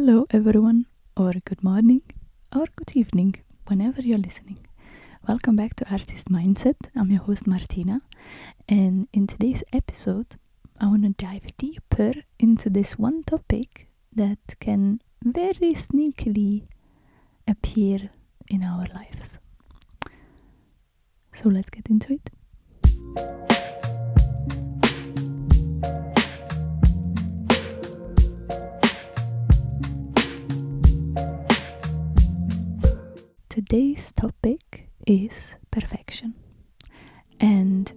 Hello everyone, or good morning, or good evening, whenever you're listening. Welcome back to Artist Mindset. I'm your host Martina, and in today's episode, I want to dive deeper into this one topic that can very sneakily appear in our lives. So let's get into it. Today's topic is perfection. And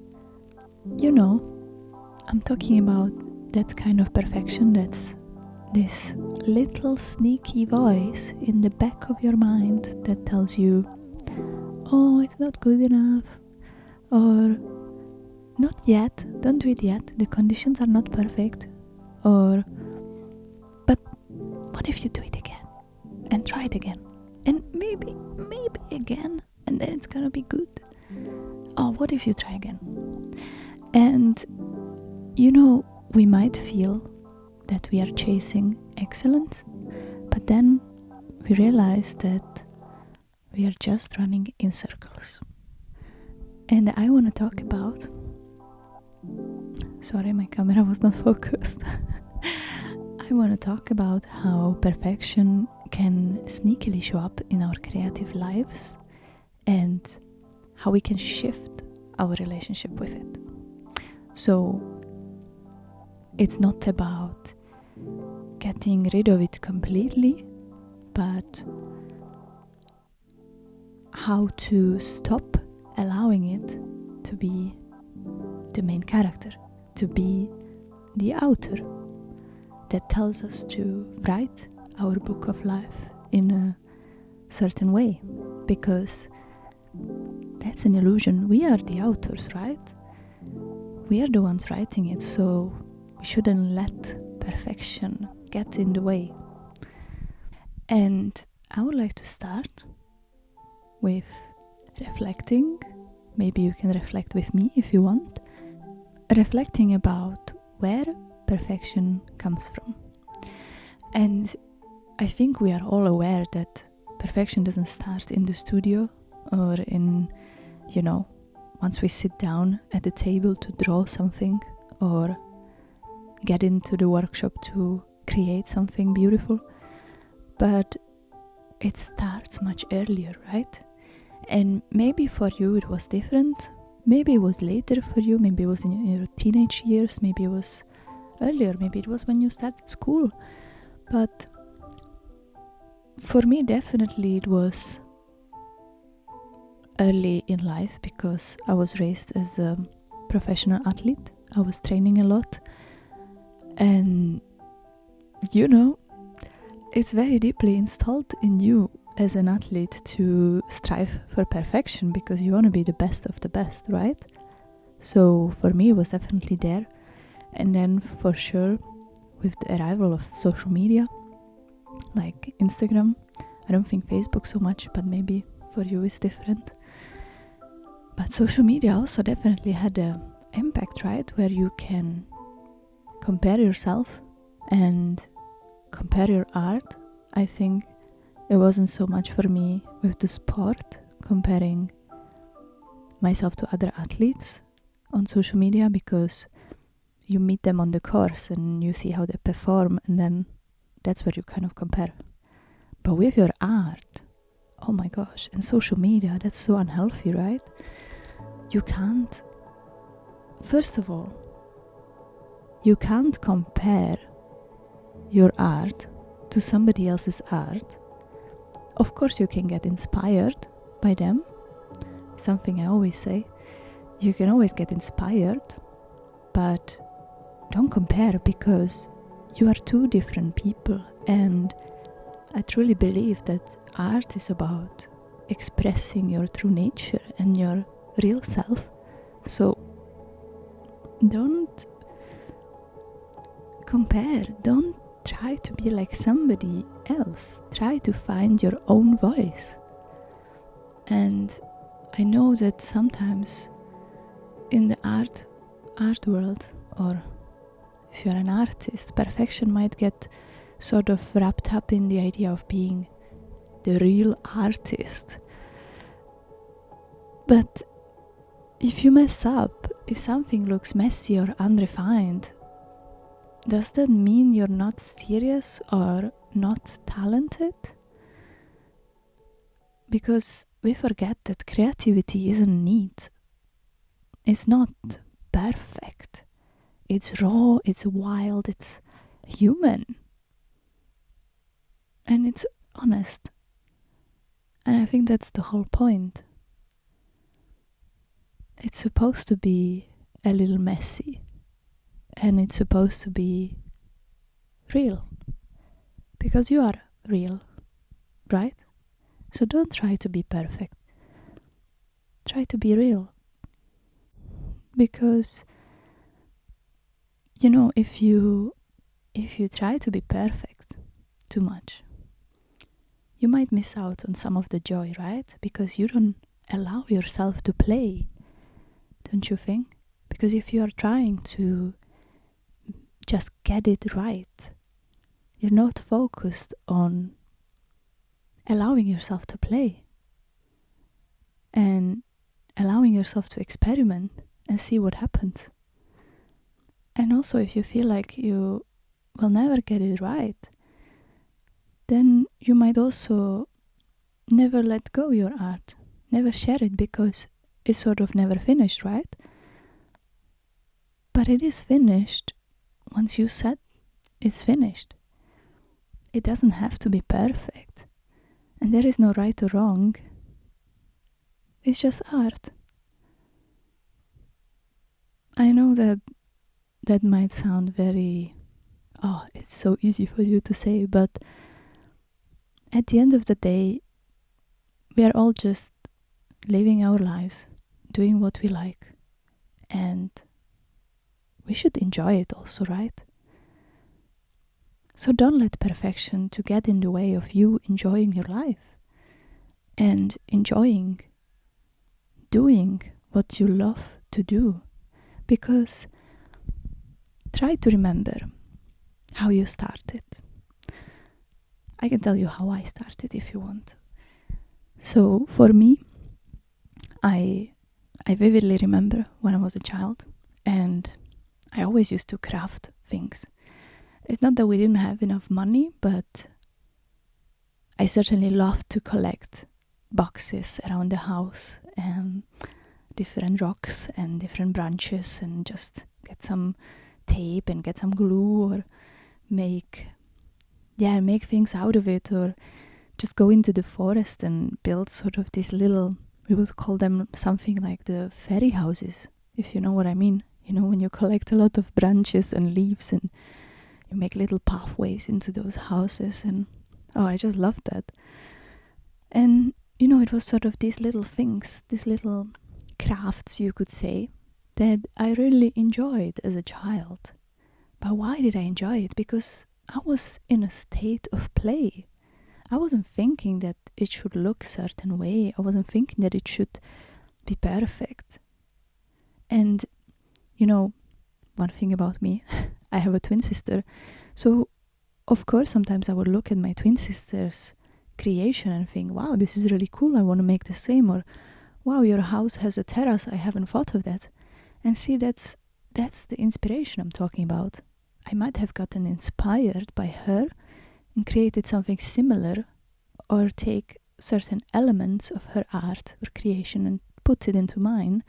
I'm talking about that kind of perfection that's this little sneaky voice in the back of your mind that tells you, oh, it's not good enough, or not yet, don't do it yet, the conditions are not perfect, or but what if you do it again and try it again? And maybe again, and then it's gonna be good. Oh, what if you try again? And we might feel that we are chasing excellence, but then we realize that we are just running in circles. And I want to talk about... Sorry, my camera was not focused. I want to talk about how perfection can sneakily show up in our creative lives and how we can shift our relationship with it. So it's not about getting rid of it completely, but how to stop allowing it to be the main character, to be the author that tells us to write our book of life in a certain way, because that's an illusion. We are the authors, right? We are the ones writing it, so we shouldn't let perfection get in the way. And I would like to start with reflecting. Maybe you can reflect with me if you want. Reflecting about where perfection comes from. And I think we are all aware that perfection doesn't start in the studio or in, once we sit down at the table to draw something or get into the workshop to create something beautiful. But it starts much earlier, right? And maybe for you it was different. Maybe it was later for you. Maybe it was in your teenage years. Maybe it was earlier. Maybe it was when you started school. But for me, definitely it was early in life, because I was raised as a professional athlete. I was training a lot. And, it's very deeply installed in you as an athlete to strive for perfection, because you want to be the best of the best, right? So for me, it was definitely there. And then for sure, with the arrival of social media, like Instagram, I don't think Facebook so much, but maybe for you it's different. But social media also definitely had an impact, right? Where you can compare yourself and compare your art. I think it wasn't so much for me with the sport, comparing myself to other athletes on social media, because you meet them on the course and you see how they perform, and then that's where you kind of compare. But with your art, oh my gosh, and social media, that's so unhealthy, right? You can't, first of all, you can't compare your art to somebody else's art. Of course, you can get inspired by them. Something I always say, you can always get inspired, but don't compare, because you are two different people. And I truly believe that art is about expressing your true nature and your real self. So don't compare, don't try to be like somebody else. Try to find your own voice. And I know that sometimes in the art world, or if you're an artist, perfection might get sort of wrapped up in the idea of being the real artist. But if you mess up, if something looks messy or unrefined, does that mean you're not serious or not talented? Because we forget that creativity isn't neat. It's not perfect. It's raw, it's wild, it's human. And it's honest. And I think that's the whole point. It's supposed to be a little messy. And it's supposed to be real. Because you are real, right? So don't try to be perfect. Try to be real. Because, if you try to be perfect too much, you might miss out on some of the joy, right? Because you don't allow yourself to play, don't you think? Because if you are trying to just get it right, you're not focused on allowing yourself to play and allowing yourself to experiment and see what happens. And also, if you feel like you will never get it right, then you might also never let go your art, never share it, because it's sort of never finished, right? But it is finished once you said it's finished. It doesn't have to be perfect, and there is no right or wrong. It's just art. I know that might sound very, it's so easy for you to say, but at the end of the day, we are all just living our lives, doing what we like, and we should enjoy it also, right? So don't let perfection to get in the way of you enjoying your life and enjoying doing what you love to do. Because try to remember how you started. I can tell you how I started if you want. So for me, I vividly remember when I was a child, and I always used to craft things. It's not that we didn't have enough money, but I certainly loved to collect boxes around the house and different rocks and different branches, and just get some tape and get some glue, or make things out of it, or just go into the forest and build sort of these little, we would call them something like the fairy houses, if you know what I mean. When you collect a lot of branches and leaves and you make little pathways into those houses, and I just loved that. And it was sort of these little things, these little crafts, you could say, that I really enjoyed as a child. But why did I enjoy it? Because I was in a state of play. I wasn't thinking that it should look a certain way. I wasn't thinking that it should be perfect. And one thing about me, I have a twin sister. So of course sometimes I would look at my twin sister's creation and think, wow, this is really cool, I want to make the same. Or wow, your house has a terrace, I haven't thought of that. And see, that's the inspiration I'm talking about. I might have gotten inspired by her and created something similar, or take certain elements of her art or creation and put it into mine.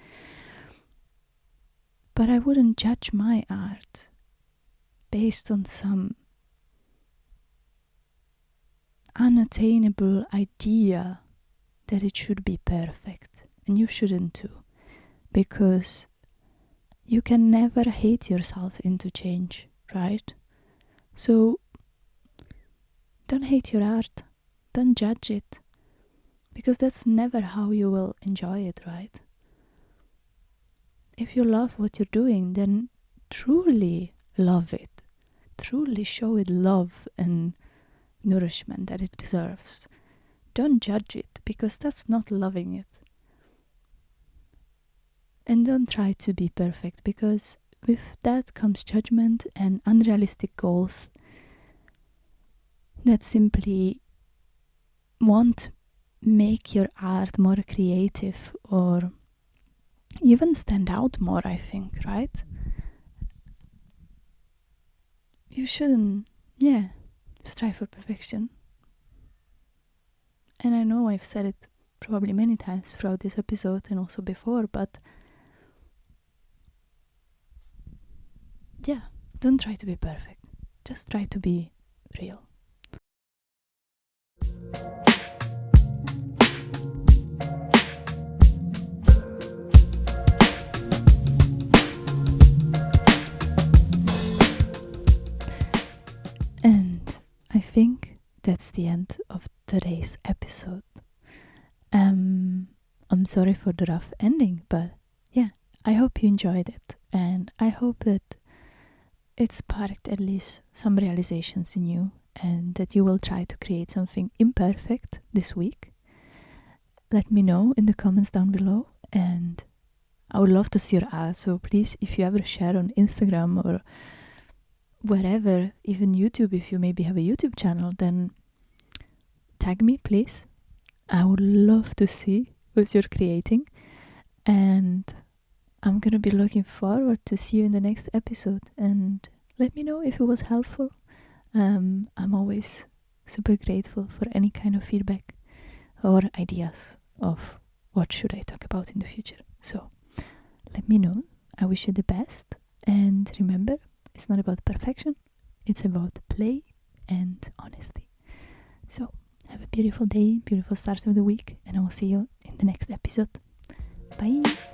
But I wouldn't judge my art based on some unattainable idea that it should be perfect. And you shouldn't too, because you can never hate yourself into change, right? So don't hate your art, don't judge it, because that's never how you will enjoy it, right? If you love what you're doing, then truly love it. Truly show it love and nourishment that it deserves. Don't judge it, because that's not loving it. And don't try to be perfect, because with that comes judgment and unrealistic goals. that simply won't make your art more creative or even stand out more, I think, right? You shouldn't, strive for perfection. And I know I've said it probably many times throughout this episode and also before, but don't try to be perfect. Just try to be real. And I think that's the end of today's episode. I'm sorry for the rough ending, but I hope you enjoyed it, and I hope that it sparked at least some realizations in you, and that you will try to create something imperfect this week. Let me know in the comments down below, and I would love to see your art. So please, if you ever share on Instagram or wherever, even YouTube, if you maybe have a YouTube channel, then tag me, please. I would love to see what you're creating, and I'm gonna be looking forward to see you in the next episode, and let me know if it was helpful. I'm always super grateful for any kind of feedback or ideas of what should I talk about in the future. So let me know. I wish you the best, and remember, it's not about perfection, it's about play and honesty. So have a beautiful day, beautiful start of the week, and I will see you in the next episode. Bye!